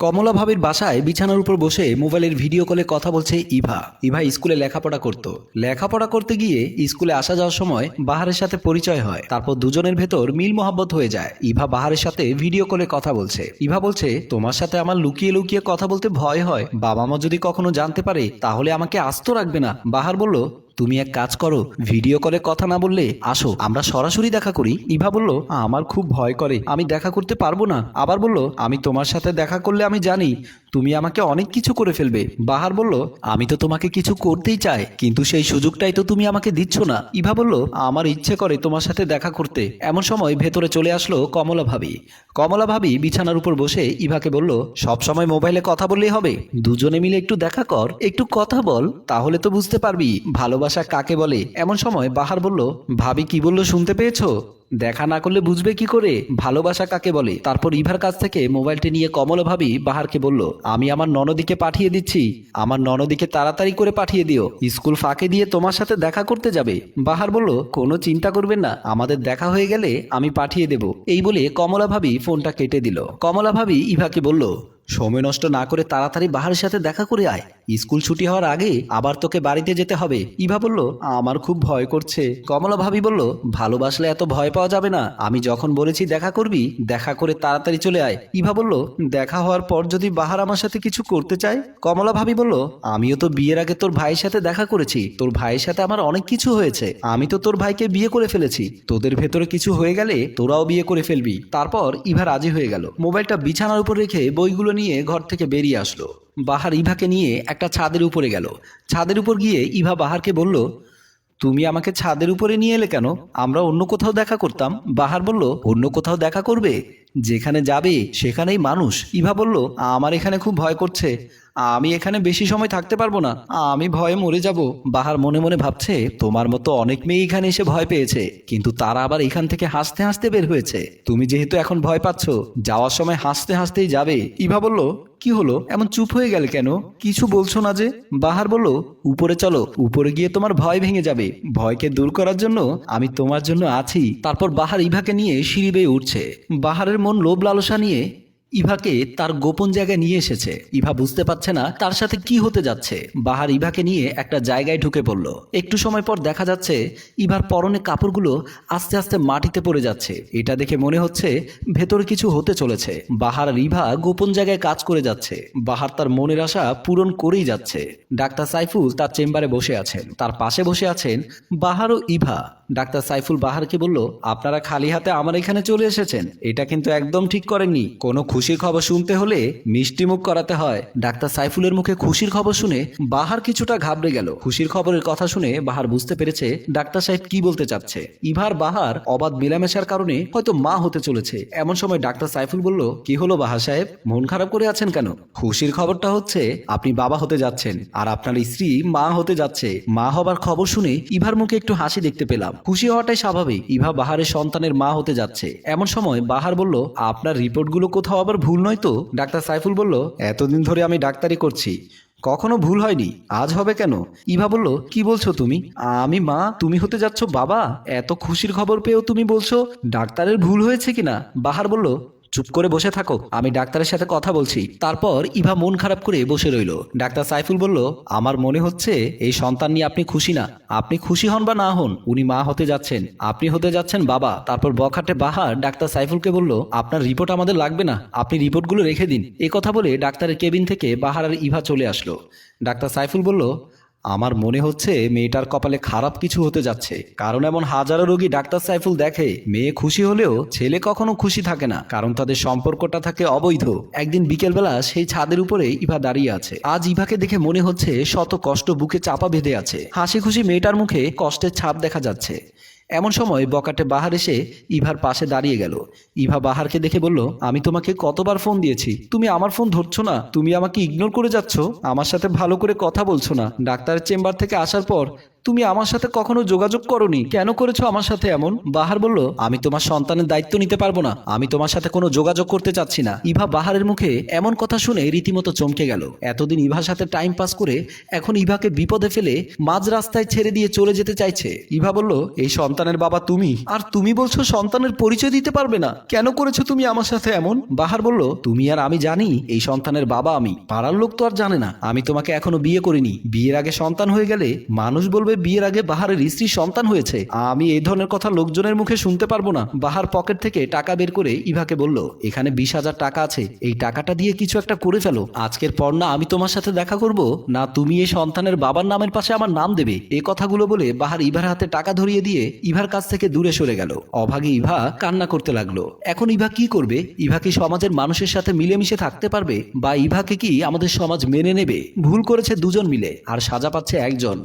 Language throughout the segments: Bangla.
কমলা ভাবির বাসায় বিছানার উপর বসে মোবাইলের ভিডিও কলে কথা বলছে ইভা। ইভা স্কুলে লেখাপড়া করতে গিয়ে স্কুলে আসা যাওয়ার সময় বাহারের সাথে পরিচয় হয়। তারপর দুজনের ভেতর মিল মোহাব্বত হয়ে যায়। ইভা বাহারের সাথে ভিডিও কলে কথা বলছে। ইভা বলছে, তোমার সাথে আমার লুকিয়ে লুকিয়ে কথা বলতে ভয় হয়, বাবা মা যদি কখনো জানতে পারে তাহলে আমাকে আস্ত রাখবে না। বাহার বলল, তুমি এক কাজ করো, ভিডিও কলে কথা না বললে আসো, আমরা সরাসরি দেখা করি। ইভা বলল, আমার খুব ভয় করে, আমি দেখা করতে পারবো না। আবার বলল, আমি তোমার সাথে দেখা করলে আমি জানি তুমি আমাকে অনেক কিছু করে ফেলবে। বাহার বলল, আমি তো তোমাকে কিছু করতেই চাই, কিন্তু সেই সুযোগটাই তো তুমি আমাকে দিচ্ছ না। ইভা বলল, আমার ইচ্ছে করে তোমার সাথে দেখা করতে। এমন সময় ভেতরে চলে আসলো কমলা ভাবি। কমলা ভাবি বিছানার উপর বসে ইভাকে বলল, সব সময় মোবাইলে কথা বললেই হবে? দুজনে মিলে একটু দেখা কর, একটু কথা বল, তাহলে তো বুঝতে পারবি ভালোবাসা কাকে বলে। এমন সময় বাহার বলল, ভাবি কি বললো শুনতে পেয়েছো? দেখা না করলে বুঝবে কি করে ভালোবাসা কাকে বলে? তারপর ইভার কাছ থেকে মোবাইলটি নিয়ে কমলা ভাবি বাহারকে বলল, আমি আমার ননদিকে পাঠিয়ে দিচ্ছি, আমার ননদিকে তাড়াতাড়ি করে পাঠিয়ে দিও, স্কুল ফাঁকে দিয়ে তোমার সাথে দেখা করতে যাবে। বাহার বলল, কোনো চিন্তা করবেন না, আমাদের দেখা হয়ে গেলে আমি পাঠিয়ে দেব। এই বলে কমলা ভাবি ফোনটা কেটে দিল। কমলা ভাবি ইভাকে বলল, সময় নষ্ট না করে তাড়াতাড়ি বাহারের সাথে দেখা করে আয়, স্কুল ছুটি হওয়ার আগে আবার তোকে বাড়িতে যেতে হবে। ইভা বলল, আমার খুব ভয় করছে। কমলা ভাবি বলল, ভালোবাসলে এত ভয় পাওয়া যাবে না, আমি যখন বলেছি দেখা করবি, দেখা করে তাড়াতাড়ি চলে আয়। ইভা বলল, দেখা হওয়ার পর যদি বাহার আমার সাথে কিছু করতে চায়? কমলা ভাবি বলল, আমিও তো বিয়ের আগে তোর ভাইয়ের সাথে দেখা করেছি, তোর ভাইয়ের সাথে আমার অনেক কিছু হয়েছে, আমি তো তোর ভাইকে বিয়ে করে ফেলেছি, তোদের ভেতরে কিছু হয়ে গেলে তোরাও বিয়ে করে ফেলবি। তারপর ইভা রাজি হয়ে গেল। মোবাইলটা বিছানার উপর রেখে বইগুলো নিয়ে ঘর থেকে বেরিয়ে আসলো। বাহার ইভাকে নিয়ে একটা ছাদের উপরে গেল। ছাদের উপর গিয়ে ইভা বাহারকে বলল, তুমি আমাকে ছাদের উপরে নিয়ে এলে কেন? আমরা অন্য কোথাও দেখা করতাম। বাহার বলল, অন্য কোথাও দেখা করবে? যেখানে যাবে সেখানেই মানুষ। ইভা বলল, আমার এখানে খুব ভয় করছে, আমি এখানে বেশি সময় থাকতে পারবো না, আমি ভয়ে মরে যাব। বাহার মনে মনে ভাবছে, তোমার মতো অনেক মেয়ে এখানে এসে ভয় পেয়েছে, কিন্তু তারা আবার এখান থেকে হাসতে হাসতে বের হয়েছে। তুমি যেহেতু এখন ভয় পাচ্ছ, যাওয়ার সময় হাসতে হাসতেই যাবে। ইভা বলল, কি হলো, এমন চুপ হয়ে গেলে কেন? কিছু বলছো না যে? বাহার বলল, উপরে চলো, উপরে গিয়ে তোমার ভয় ভেঙে যাবে, ভয়কে দূর করার জন্য আমি তোমার জন্য আছি। তারপর বাহার ইভাকে নিয়ে সিঁড়ি বেয়ে উঠছে। বাহারের মন লোভ লালসা নিয়ে ইভাকে তার গোপন জায়গায় নিয়ে এসেছে। ইভা বুঝতে পারছে না তার সাথে কি হতে যাচ্ছে। বাহার ইভাকে নিয়ে একটা জায়গায় ঢুকে পড়ল। একটু সময় পর দেখা যাচ্ছে ইভার পরনে কাপড়গুলো আস্তে আস্তে মাটিতে পড়ে যাচ্ছে। এটা দেখে মনে হচ্ছে ভেতরে কিছু হতে চলেছে। বাহার আর ইভা গোপন জায়গায় কাজ করে যাচ্ছে। বাহার তার মনের আশা পূরণ করেই যাচ্ছে। ডাক্তার সাইফুল তার চেম্বারে বসে আছেন, তার পাশে বসে আছেন বাহার ও ইভা। ডাক্তার সাইফুল বাহারকে বলল, আপনারা খালি হাতে আমার এখানে চলে এসেছেন, এটা কিন্তু একদম ঠিক করেননি। কোনো খুশির খবর শুনতে হলে মিষ্টি মুখ করাতে হয়। ডাক্তার সাইফুলের মুখে খুশির খবর শুনে বাহার কিছুটা ঘাবড়ে গেল। খুশির খবরের কথা শুনে বাহার বুঝতে পেরেছে ডাক্তার সাহেব কি বলতে চাচ্ছে। ইভার বাহার অবাধ মেলামেশার কারণে হয়তো মা হতে চলেছে। এমন সময় ডাক্তার সাইফুল বলল, কি হলো বাহার সাহেব, মন খারাপ করে আছেন কেন? খুশির খবরটা হচ্ছে আপনি বাবা হতে যাচ্ছেন, আর আপনার স্ত্রী মা হতে যাচ্ছে। মা হবার খবর শুনে ইভার মুখে একটু হাসি দেখতে পেলাম। খুশি হওয়াটাই স্বাভাবিক, ইভা বাহারের সন্তানের মা হতে যাচ্ছে। এমন সময় বাহার বলল, আপনার রিপোর্টগুলো কোথাও আবার ভুল নয় তো? ডাক্তার সাইফুল বলল, এতদিন ধরে আমি ডাক্তারি করছি, কখনো ভুল হয়নি, আজ হবে কেন? ইভা বলল, কি বলছো তুমি? আমি মা, তুমি হতে যাচ্ছ বাবা? এত খুশির খবর পেয়েও তুমি বলছো ডাক্তারের ভুল হয়েছে কিনা? বাহার বলল, চুপ করে বসে থাকো, আমি ডাক্তারের সাথে কথা বলছি। তারপর ইভা মন খারাপ করে বসে রইল। ডাক্তার সাইফুল বলল, আমার মনে হচ্ছে এই সন্তান নিয়ে আপনি খুশি না। আপনি খুশি হন বা না হন, উনি মা হতে যাচ্ছেন, আপনি হতে যাচ্ছেন বাবা। তারপর বখাটে বাহার ডাক্তার সাইফুলকে বলল, আপনার রিপোর্ট আমাদের লাগবে না, আপনি রিপোর্টগুলো রেখে দিন। এ কথা বলে ডাক্তারের কেবিন থেকে বাহার আর ইভা চলে আসলো। ডাক্তার সাইফুল বলল, আমার মনে হচ্ছে মেয়েটার কপালে খারাপ কিছু হতে যাচ্ছে, কারণ এমন হাজারো রোগী ডাক্তার সাইফুল দেখে, মেয়ে খুশি হলেও ছেলে কখনো খুশি থাকে না, কারণ তাদের সম্পর্কটা থাকে অবৈধ। একদিন বিকেলবেলা সেই ছাদের উপরে ইভা দাঁড়িয়ে আছে। আজ ইভাকে দেখে মনে হচ্ছে শত কষ্ট বুকে চাপা বেঁধে আছে। হাসি খুশি মেয়েটার মুখে কষ্টের ছাপ দেখা যাচ্ছে। এমন সময় বকাটে বাহার এসে ইভার পাশে দাঁড়িয়ে গেল। ইভা বাহারকে দেখে বলল, আমি তোমাকে কতবার ফোন দিয়েছি, তুমি আমার ফোন ধরছো না, তুমি আমাকে ইগনোর করে যাচ্ছ, আমার সাথে ভালো করে কথা বলছো না। ডাক্তারের চেম্বার থেকে আসার পর তুমি আমার সাথে কখনো যোগাযোগ করনি, কেন করেছো আমার সাথে এমন? বাহার বলল, আমি তোমার সন্তানের দায়িত্ব নিতে পারবো না, আমি তোমার সাথে কোনো যোগাযোগ করতে চাচ্ছি না। ইভা বাহারের মুখে এমন কথা শুনে রীতিমতো চমকে গেল। এতদিন ইভার সাথে টাইম পাস করে এখন ইভাকে বিপদে ফেলে মাঝ রাস্তায় ছেড়ে দিয়ে চলে যেতে চাইছে। ইভা বলল, এই সন্তানের বাবা তুমি, আর তুমি বলছো সন্তানের পরিচয় দিতে পারবে না, কেন করেছো তুমি আমার সাথে এমন? বাহার বলল, তুমি আর আমি জানি এই সন্তানের বাবা আমি, পাড়ার লোক তো আর জানে না আমি তোমাকে এখনো বিয়ে করিনি। বিয়ের আগে সন্তান হয়ে গেলে মানুষ বলবে বিয়ের আগে বাহারের স্ত্রীর সন্তান হয়েছে। আমি এই ধরনের কথা লোকজনের মুখে শুনতে পারবো না। বাহার পকেট থেকে টাকা বের করে ইভাকে বলল, এখানে 20,000 টাকা আছে, এই টাকাটা দিয়ে কিছু একটা করে ফেলো। আজকের পর না আমি তোমার সাথে দেখা করব, না তুমি এই সন্তানের বাবার নামের পাশে আমার নাম দেবে। এই কথাগুলো বলে বাহার ইভার হাতে টাকা ধরিয়ে দিয়ে ইভার কাছ থেকে দূরে সরে গেল। অভাগে ইভা কান্না করতে লাগলো। এখন ইভা কি করবে? ইভা কি সমাজের মানুষের সাথে মিলেমিশে থাকতে পারবে, বা ইভাকে কি আমাদের সমাজ মেনে নেবে? ভুল করেছে দুজন মিলে, আর সাজা পাচ্ছে একজন।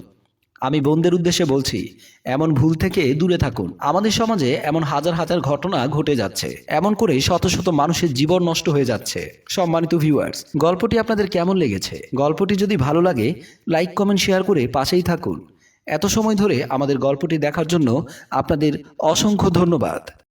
আমি বোনদের উদ্দেশ্যে বলছি, এমন ভুল থেকে দূরে থাকুন। আমাদের সমাজে এমন হাজার হাজার ঘটনা ঘটে যাচ্ছে, এমন করে শত শত মানুষের জীবন নষ্ট হয়ে যাচ্ছে। সম্মানিত ভিউয়ার্স, গল্পটি আপনাদের কেমন লেগেছে? গল্পটি যদি ভালো লাগে লাইক কমেন্ট শেয়ার করে পাশেই থাকুন। এত সময় ধরে আমাদের গল্পটি দেখার জন্য আপনাদের অসংখ্য ধন্যবাদ।